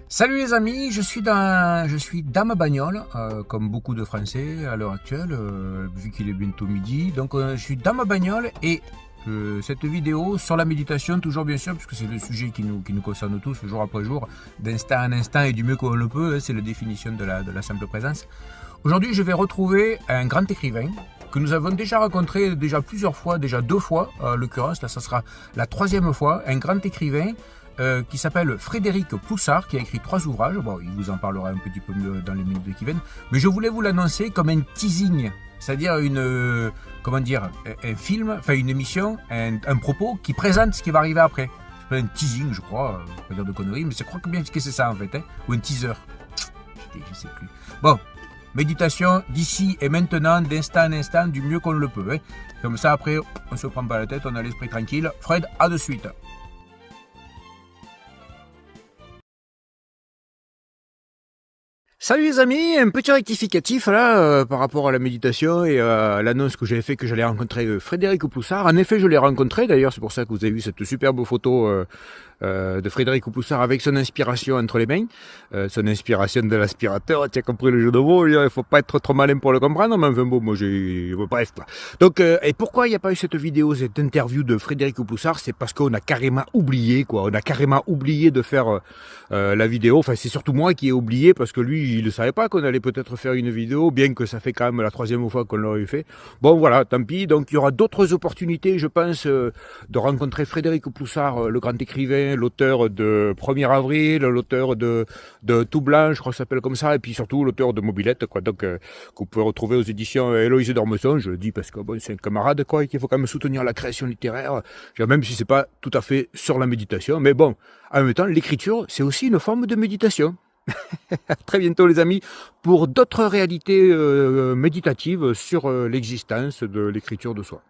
Salut les amis, je suis dans ma bagnole, comme beaucoup de Français à l'heure actuelle, vu qu'il est bientôt midi. Donc je suis dans ma bagnole et cette vidéo sur la méditation, toujours bien sûr, puisque c'est le sujet qui nous concerne tous, jour après jour, d'instant en instant et du mieux qu'on le peut, hein, c'est la définition de la simple présence. Aujourd'hui, je vais retrouver un grand écrivain que nous avons déjà rencontré plusieurs fois, déjà 2 fois, en l'occurrence, là ça sera la 3e fois, un grand écrivain qui s'appelle Frédéric Poussard, qui a écrit 3 ouvrages. Bon, il vous en parlera un petit peu mieux dans les minutes qui viennent, mais je voulais vous l'annoncer comme un teasing, c'est-à-dire un film, enfin une émission, un propos qui présente ce qui va arriver après. C'est un teasing, je crois, pas dire de conneries, mais je crois que bien que c'est ça en fait, hein, ou un teaser. Je sais plus. Bon, méditation d'ici et maintenant, d'instant en instant, du mieux qu'on le peut. Hein. Comme ça, après, on se prend pas la tête, on a l'esprit tranquille. Fred, à de suite. Salut les amis, un petit rectificatif là par rapport à la méditation et à l'annonce que j'avais fait que j'allais rencontrer Frédéric Poussard. En effet, je l'ai rencontré d'ailleurs, c'est pour ça que vous avez vu cette superbe photo de Frédéric Poussard avec son inspiration entre les mains, son inspiration de l'aspirateur, tu as compris le jeu de mots, il faut pas être trop malin pour le comprendre, mais enfin bon, moi bref quoi. Donc, et pourquoi il n'y a pas eu cette vidéo, cette interview de Frédéric Poussard, c'est parce qu'on a carrément oublié quoi, on a carrément oublié de faire la vidéo, enfin c'est surtout moi qui ai oublié parce que lui il ne savait pas qu'on allait peut-être faire une vidéo, bien que ça fait quand même la 3e fois qu'on l'aurait fait. Bon voilà, tant pis, donc il y aura d'autres opportunités je pense de rencontrer Frédéric Poussard, le grand écrivain, l'auteur de 1er avril, l'auteur de Tout Blanc, je crois que ça s'appelle comme ça, et puis surtout l'auteur de Mobilette, quoi, donc que vous pouvez retrouver aux éditions Héloïse d'Ormesson, je le dis parce que bon, c'est un camarade, quoi, et qu'il faut quand même soutenir la création littéraire, même si c'est pas tout à fait sur la méditation, mais bon, en même temps, l'écriture, c'est aussi une forme de méditation. À très bientôt les amis pour d'autres réalités méditatives sur l'existence de l'écriture de soi.